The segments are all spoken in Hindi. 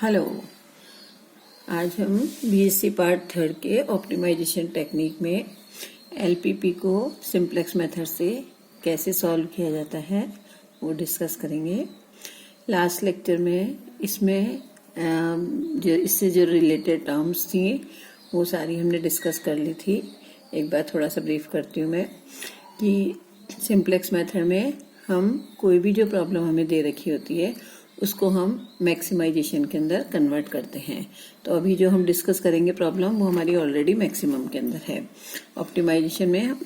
हेलो। आज हम बीएससी पार्ट 3 के ऑप्टिमाइजेशन टेक्निक में एलपीपी को सिंप्लेक्स मेथड से कैसे सॉल्व किया जाता है वो डिस्कस करेंगे। लास्ट लेक्चर में इसमें जो इससे जो रिलेटेड टर्म्स थी वो सारी हमने डिस्कस कर ली थी। एक बार थोड़ा सा ब्रीफ करती हूँ मैं कि सिंप्लेक्स मेथड में हम कोई भी जो प्रॉब्लम हमें दे रखी होती है उसको हम मैक्सिमाइजेशन के अंदर कन्वर्ट करते हैं। तो अभी जो हम डिस्कस करेंगे प्रॉब्लम वो हमारी ऑलरेडी मैक्सिमम के अंदर है। ऑप्टिमाइजेशन में हम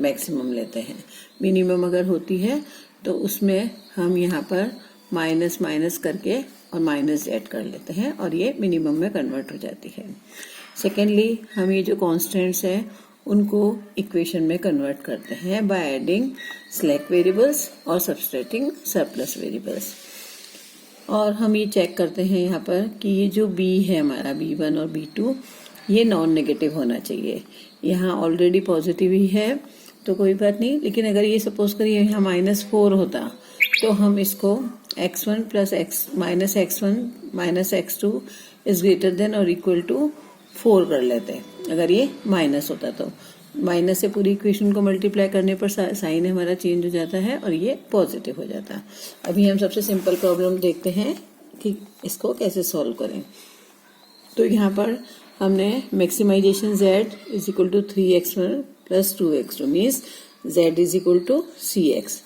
मैक्सिमम लेते हैं। मिनिमम अगर होती है तो उसमें हम यहाँ पर माइनस माइनस करके और माइनस ऐड कर लेते हैं और ये मिनिमम में कन्वर्ट हो जाती है। सेकेंडली हम ये जो कॉन्स्टेंट्स हैं उनको इक्वेशन में कन्वर्ट करते हैं बाय एडिंग स्लैक वेरिएबल्स और सब्सट्रैक्टिंग सरप्लस वेरिएबल्स। और हम ये चेक करते हैं यहाँ पर कि ये जो b है हमारा b1 और b2 ये नॉन नेगेटिव होना चाहिए। यहाँ ऑलरेडी पॉजिटिव ही है तो कोई बात नहीं, लेकिन अगर ये सपोज करिए यहाँ -4 होता तो हम इसको x1 plus minus x2 is greater than और इक्वल टू 4 कर लेते हैं। अगर ये माइनस होता तो माइनस से पूरी इक्वेशन को मल्टीप्लाई करने पर साइन हमारा चेंज हो जाता है और ये पॉजिटिव हो जाता है। अभी हम सबसे सिंपल प्रॉब्लम देखते हैं कि इसको कैसे सॉल्व करें। तो यहाँ पर हमने maximization z is equal to 3x1 plus 2x2 means z is equal to cx।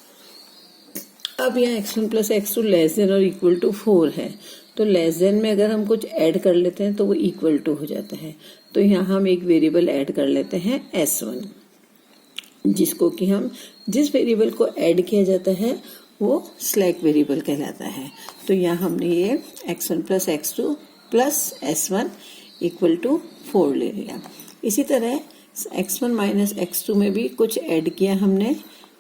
अब यहाँ x1 plus x2 less than और इक्वल टू 4 है तो लेस देन में अगर हम कुछ ऐड कर लेते हैं तो वो इक्वल टू हो जाता है। तो यहाँ हम एक वेरिएबल ऐड कर लेते हैं s1, जिसको कि हम जिस वेरिएबल को ऐड किया जाता है वो स्लैक वेरिएबल कहलाता है। तो यहाँ हमने ये x1 plus x2 plus s1 equal to 4 ले लिया। इसी तरह x1 माइनस x2 में भी कुछ ऐड किया हमने,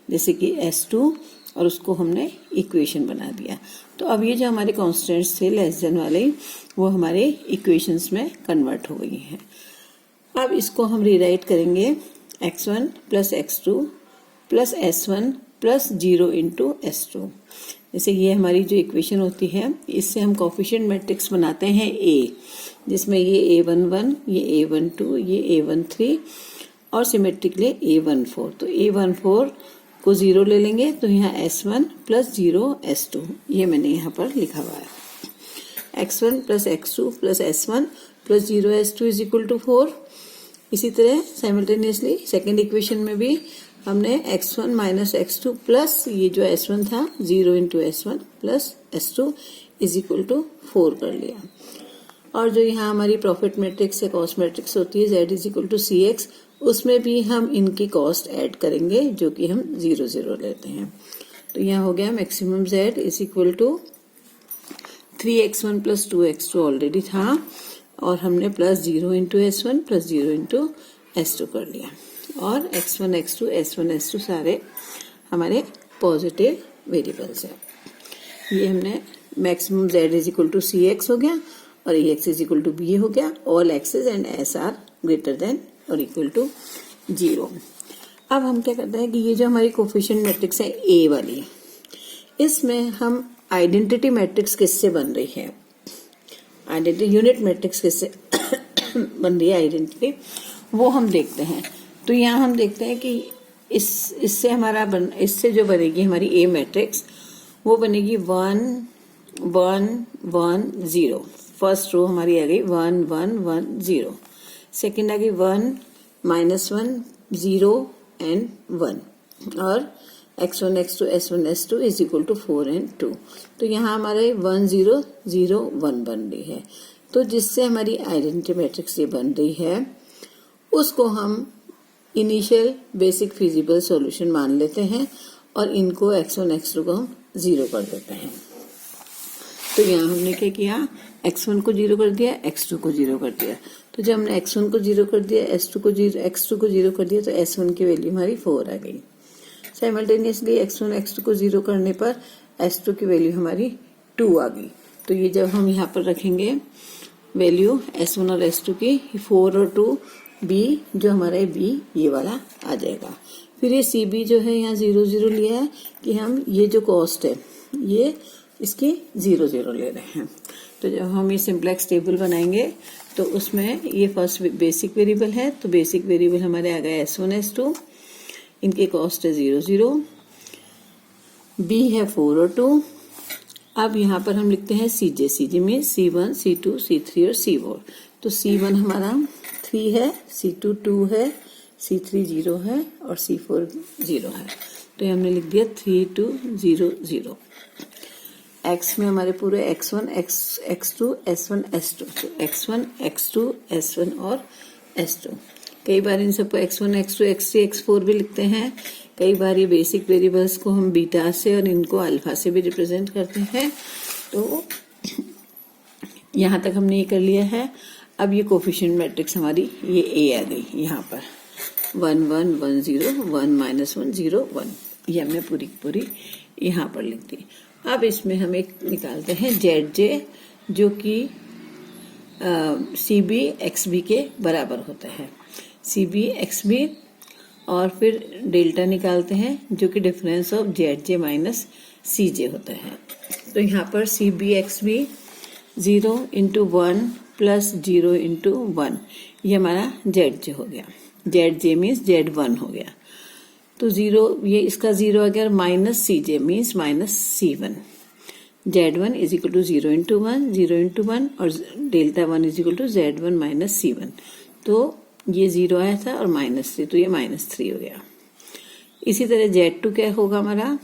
जैसे कि s2, और उसको हमने इक्वेशन बना दिया। तो अब ये जो हमारे कॉन्स्टेंट्स थे लेस देन वाले वो हमारे इक्वेशंस में कन्वर्ट हो गई हैं। अब इसको हम रीराइट करेंगे x1 plus x2 plus s1 plus 0 into s2। जैसे ये हमारी जो इक्वेशन होती है इससे हम कोफिशिएंट मैट्रिक्स बनाते हैं A, जिसमें ये A11, ये A12, ये A13 और सिमेट्रिकली A14। तो A14 को 0 ले लेंगे तो यहाँ s1 प्लस 0 s2 ये मैंने यहाँ पर लिखा हुआ है। x1 plus x2 plus s1 plus 0 s2 is equal to 4। इसी तरह साइमल्टेनियसली सेकेंड इक्वेशन में भी हमने x1 माइनस x2 प्लस ये जो s1 था 0 into s1 plus s2 is equal to 4 कर लिया। और जो यहाँ हमारी प्रॉफिट मैट्रिक्स या कॉस्ट मैट्रिक्स होती है z is equal to cx, उसमें भी हम इनकी कॉस्ट ऐड करेंगे जो कि हम 0 0 लेते हैं। तो यहाँ हो गया maximum z is equal to 3x1 plus 2x2 already था और हमने plus 0 into s1 plus 0 into s2 कर लिया। और x1 x2 s1 s2 सारे हमारे पॉजिटिव वेरिएबल्स हैं। ये हमने maximum z is equal to cx हो गया और ax is equal to b हो गया। All x's and s are greater than और इक्वल टू 0। अब हम क्या करते हैं कि ये जो हमारी कोफिशिएंट मैट्रिक्स है A वाली, इसमें हम आइडेंटिटी मैट्रिक्स किससे बन रही है, आइडेंटिटी यूनिट मैट्रिक्स किससे बन रही है आइडेंटिटी, वो हम देखते हैं। तो यहाँ हम देखते हैं कि इससे जो बनेगी हमारी A मैट्रिक्स वो बनेगी 1 1 1 0। फर्स्ट रो हमारी आ गई 1 1 1 0। सेकेंड आ गई 1 -1 0 एंड 1 और x1 x2 s1 s2 is equal to 4 and 2। तो यहाँ हमारे 1 0 0 1 बन रही है। तो जिससे हमारी आइडेंटिटी मैट्रिक्स ये बन रही है उसको हम इनिशियल बेसिक फिजिबल सॉल्यूशन मान लेते हैं और इनको x1 x2 को हम 0 कर देते हैं। तो यहाँ हमने क्या किया, x1 को 0 कर दिया, x2 को 0 कर दिया। तो जब हमने x1 को 0 कर दिया, x2 को 0 कर दिया तो s1 की वैल्यू हमारी 4 आ गई। साइमल्टेनियसली x1 x2 को 0 करने पर s2 की वैल्यू हमारी 2 आ गई। तो ये जब हम यहाँ पर रखेंगे वैल्यू s1 और s2 की 4 और 2 b, जो हमारा b ये वाला आ जाएगा। फिर ये cb जो है यहाँ 0 0 लिया है कि हम ये जो कॉस्ट है ये इसकी 0 0 ले रहे हैं। तो जब हम ये सिंप्लेक्स टेबल बनाएंगे तो उसमें ये फर्स्ट बेसिक वेरिएबल है, तो बेसिक वेरिएबल हमारे आ गए S1 S2, इनकी कॉस्ट है 0 0, B है 4 और 2। अब यहाँ पर हम लिखते हैं CJ में C1 C2 C3 और C4। तो C1 हमारा 3 है, C2 2 है, C3 0 है और C4 0 है। तो ये हमने लिख दिया 3 2 0 0। X में हमारे पूरे X1 X2 S1 S2, तो X1 X2 S1 और S2। कई बार इन सबको X1 X2 X3 X4 भी लिखते हैं। कई बार ये बेसिक वेरिएबल्स को हम बीटा से और इनको अल्फा से भी रिप्रेजेंट करते हैं। तो यहाँ तक हमने ये कर लिया है। अब ये कोफिशिएंट मैट्रिक्स हमारी ये A आ गई, यहाँ पर 1 1 1 0 1 -1 0 1, ये हमने पूरी यहाँ पर लिख दी। अब इसमें हम एक निकालते हैं ZJ, जो कि CB XB के बराबर होता है, CB XB, और फिर डेल्टा निकालते हैं जो कि difference of ZJ minus CJ होता है। तो यहाँ पर CB XB 0 × 1 प्लस 0 × 1, ये हमारा ZJ हो गया। ZJ मीन्स Z1 हो गया। तो 0, ये इसका 0 आ गया, minus CJ means minus C1। Z1 is equal to 0 × 1 0 × 1 और delta 1 is equal to Z1 minus C1। तो ये 0 आया था और -3, तो ये -3 हो गया। इसी तरह Z2 क्या होगा हमारा,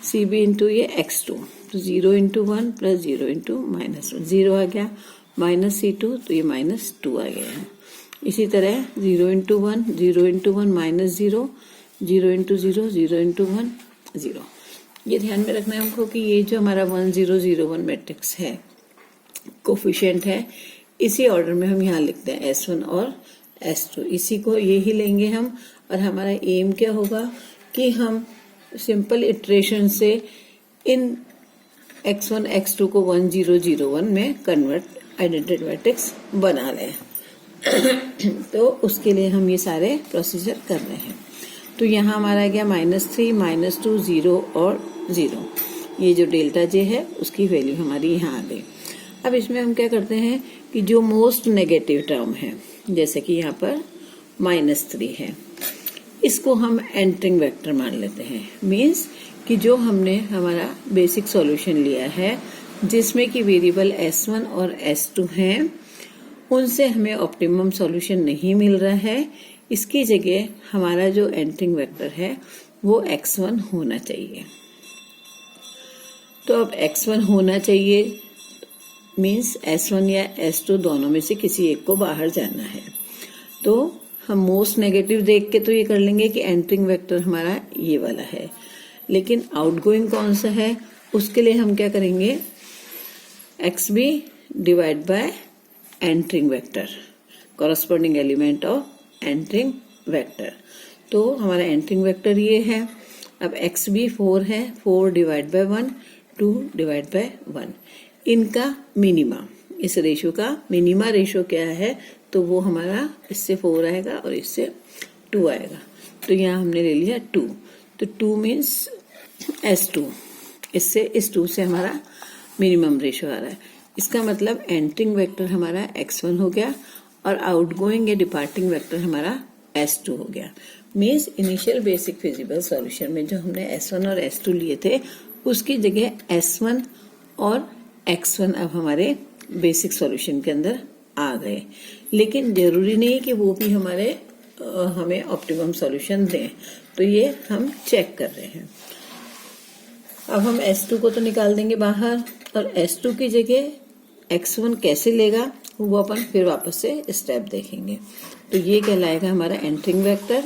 CB × ये X2, तो 0 × 1 प्लस 0 × -1, 0 आ गया, माइनस C2, तो ये -2 आ गया है। इसी तरह 0 × 1 0 × 1 -0, 0 × 0 0 × 1 0। ये ध्यान में रखना है हमको कि ये जो हमारा 1 0 0 1 मैट्रिक्स है, कोफिशिएंट है, इसी ऑर्डर में हम यहाँ लिखते हैं S1 और S2, इसी को ये ही लेंगे हम। और हमारा एम क्या होगा कि हम सिंपल इटरेशन से इन X1 X2 को 1 0 0 1 में कन्वर्ट आइडेंटिटी मैट्रिक्स बना लें। तो उसके लिए हम ये सारे प्रोसीजर कर रहे हैं। तो यहाँ हमारा आ गया -3 -2 0 और 0। ये जो डेल्टा J है उसकी वैल्यू हमारी यहाँ आ गई। अब इसमें हम क्या करते हैं कि जो मोस्ट नेगेटिव टर्म है, जैसे कि यहाँ पर -3 है, इसको हम एंटरिंग वेक्टर मान लेते हैं। मीन्स कि जो हमने हमारा बेसिक सॉल्यूशन लिया है जिसमें कि वेरिएबल S1 और S2 हैं, उनसे हमें ऑप्टिमम सॉल्यूशन नहीं मिल रहा है। इसकी जगह हमारा जो एंटरिंग वेक्टर है वो X1 होना चाहिए। तो अब X1 होना चाहिए मीन्स S1 या S2 दोनों में से किसी एक को बाहर जाना है। तो हम मोस्ट नेगेटिव देख के तो ये कर लेंगे कि एंटरिंग वेक्टर हमारा ये वाला है, लेकिन आउटगोइंग कौन सा है उसके लिए हम क्या करेंगे, XB divide by entering vector, corresponding element of entering vector. तो हमारा एंटरिंग वेक्टर ये है। अब XB 4 है, 4 डिवाइड बाय 1 2 डिवाइड बाय 1, इनका मिनिमा, इस रेशो का मिनिमा रेशो क्या है, तो वो हमारा इससे 4 आएगा और इससे 2 आएगा। तो यहाँ हमने ले लिया 2, तो 2 मीन्स S2, इससे इस 2 से हमारा मिनिमम रेशो आ रहा है। इसका मतलब एंटरिंग वेक्टर हमारा X1 हो गया और आउटगोइंग या डिपार्टिंग वेक्टर हमारा S2 हो गया। Means initial basic feasible solution में जो हमने S1 और S2 लिए थे उसकी जगह S1 और X1 अब हमारे बेसिक सॉल्यूशन के अंदर आ गए। लेकिन जरूरी नहीं कि वो भी हमें ऑप्टिमम सॉल्यूशन दें, तो ये हम चेक कर रहे हैं। अब हम S2 को तो निकाल देंगे बाहर और S2 की जगह X1 कैसे लेगा वो अपन फिर वापस से स्टेप देखेंगे। तो ये कहलाएगा हमारा एंटरिंग वेक्टर,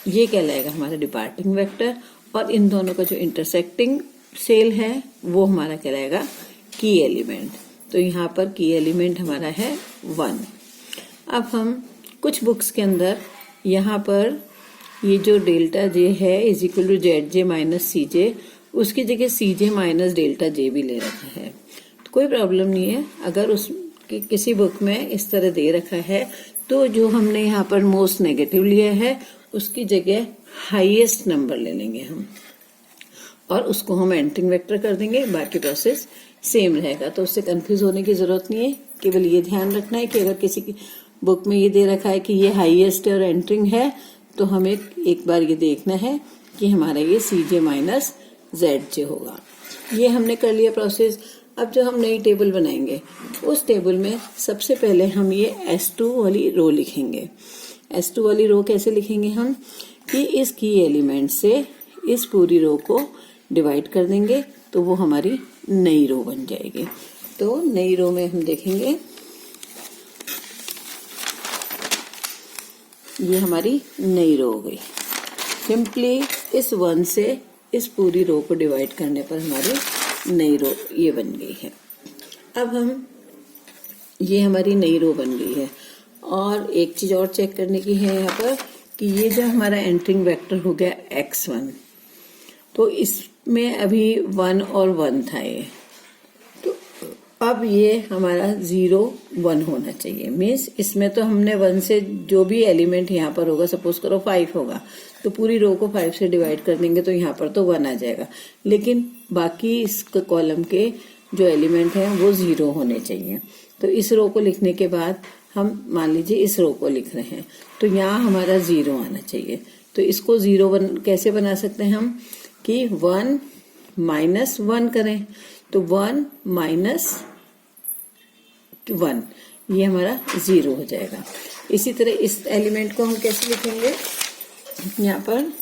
ये कहलाएगा हमारा डिपार्टिंग वेक्टर, और इन दोनों का जो इंटरसेक्टिंग सेल है वो हमारा कहलाएगा की एलिमेंट। तो यहाँ पर की एलिमेंट हमारा है 1। अब हम कुछ बुक्स के अंदर यहाँ पर ये जो डेल्टा J है is equal to ZJ minus CJ, उसकी जगह CJ माइनस डेल्टा J भी ले रखा है। तो कोई प्रॉब्लम नहीं है, अगर उस किसी बुक में इस तरह दे रखा है तो जो हमने यहाँ पर मोस्ट नेगेटिव लिया है उसकी जगह हाईएस्ट नंबर ले लेंगे हम और उसको हम एंटरिंग वेक्टर कर देंगे, बाकी प्रोसेस सेम रहेगा, तो उससे कंफ्यूज होने की जरूरत नहीं है। केवल ये ध्यान रखना है कि अगर किसी की बुक में ये दे रखा है कि ये हाईएस्ट और एंटरिंग है, तो हमें एक बार ये देखना है कि हमारा ये CJ माइनस ZJ होगा। ये हमने कर लिया प्रोसेस। अब जो हम नई टेबल बनाएंगे, उस टेबल में सबसे पहले हम ये S2 वाली रो लिखेंगे। S2 वाली रो कैसे लिखेंगे हम, कि इस की एलिमेंट से इस पूरी रो को डिवाइड कर देंगे, तो वो हमारी नई रो बन जाएगी। तो नई रो में हम देखेंगे ये हमारी नई रो हो गई। सिंपली इस 1 से इस पूरी रो को डिवाइड करने पर हमारी नई रो ये बन गई है। अब हम ये हमारी नई रो बन गई है। और एक चीज और चेक करने की है यहाँ पर कि ये जो हमारा एंटरिंग वेक्टर हो गया x1, तो इसमें अभी 1 और 1 था ये, तो अब ये हमारा 0 1 होना चाहिए। मीन्स इसमें तो हमने 1 से जो भी एलिमेंट यहाँ पर होगा, सपोज करो 5 होगा, तो पूरी रो को 5 से डिवाइड कर देंगे तो यहाँ पर तो 1 आ जाएगा, लेकिन बाकी इस कॉलम के जो एलिमेंट हैं वो 0 होने चाहिए। तो इस रो को लिखने के बाद हम मान लीजिए इस रो को लिख रहे हैं, तो यहाँ हमारा 0 आना चाहिए। तो इसको 0 कैसे बना सकते हैं हम, कि 1 माइनस 1 करें, तो 1 माइनस 1 ये हमारा 0 हो जाएगा। इसी तरह इस एलिमेंट को हम कैसे लिखेंगे, यहाँ पर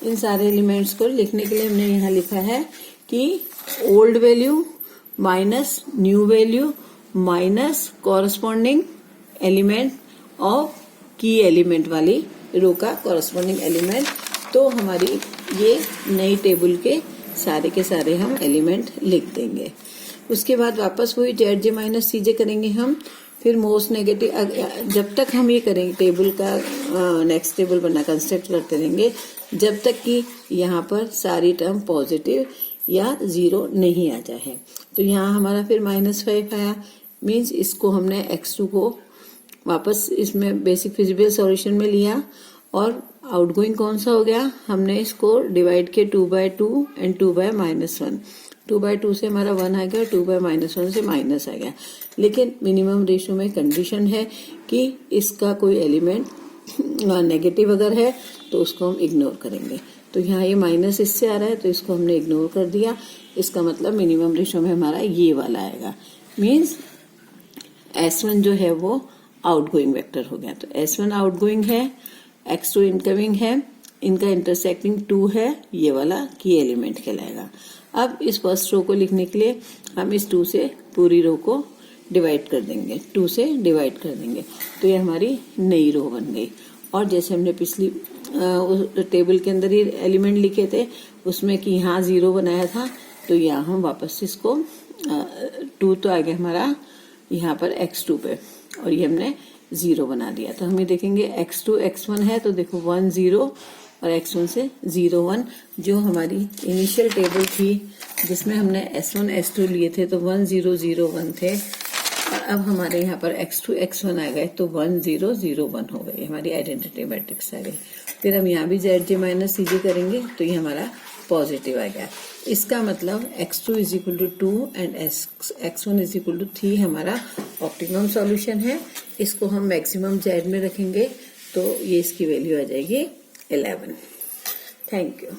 इन सारे एलिमेंट्स को लिखने के लिए हमने यहाँ लिखा है कि old value minus new value minus corresponding element of की एलिमेंट वाली रो का कॉरस्पॉन्डिंग एलिमेंट। तो हमारी ये नई टेबल के सारे हम एलिमेंट लिख देंगे। उसके बाद वापस वही ZJ माइनस CJ करेंगे हम। फिर मोस्ट नेगेटिव, जब तक हम ये करेंगे टेबल का नेक्स्ट टेबल बना कंस्ट्रक्ट करते रहेंगे, जब तक कि यहाँ पर सारी टर्म पॉजिटिव या 0 नहीं आ जाए। तो यहाँ हमारा फिर -5 आया, मीन्स इसको हमने x2 को वापस इसमें बेसिक फिजिबल सॉल्यूशन में लिया, और आउटगोइंग कौन सा हो गया, हमने इसको डिवाइड किया 2/2 एंड 2/-1। 2/2 से हमारा 1 आ गया, 2/-1 से माइनस आ गया। लेकिन मिनिमम रेशियो में कंडीशन है कि इसका कोई एलिमेंट नेगेटिव अगर है तो उसको हम इग्नोर करेंगे। तो यहाँ ये माइनस इससे आ रहा है, तो इसको हमने इग्नोर कर दिया। इसका मतलब मिनिमम रेशियो में हमारा ये वाला आएगा। मीन्स S1 जो है वो आउटगोइंग वेक्टर हो गया। तो S1 आउटगोइंग है, x2 इनकमिंग है, इनका इंटरसेक्टिंग 2 है, ये वाला की एलिमेंट कहलाएगा। अब इस फर्स्ट रो को लिखने के लिए हम इस 2 से पूरी रो को डिवाइड कर देंगे, 2 से डिवाइड कर देंगे, तो ये हमारी नई रो बन गई। और जैसे हमने पिछली टेबल के अंदर ही एलिमेंट लिखे थे, उसमें कि यहाँ 0 बनाया था, तो यहाँ हम वापस इसको 2 तो आ गया हमारा यहाँ पर x2 पे, और ये हमने 0 बना दिया। तो हम ये देखेंगे x2 x1 है, तो देखो 1 0 और x1 से 0 1, जो हमारी इनिशियल टेबल थी जिसमें हमने S1 S2 लिए थे, तो 1 0 0 1 थे, और अब हमारे यहाँ पर x2 x1 आ गए, तो 1 0 0 1 हो गई, हमारी आइडेंटिटी मैट्रिक्स आ गई। फिर हम यहाँ भी ZJ माइनस CJ करेंगे, तो ये हमारा पॉजिटिव आ गया। इसका मतलब x2 = 2 एंड x1 = 3 हमारा ऑप्टिमम सॉल्यूशन है। इसको हम मैक्सिमम Z में रखेंगे, तो ये इसकी वैल्यू आ जाएगी 11। Thank you.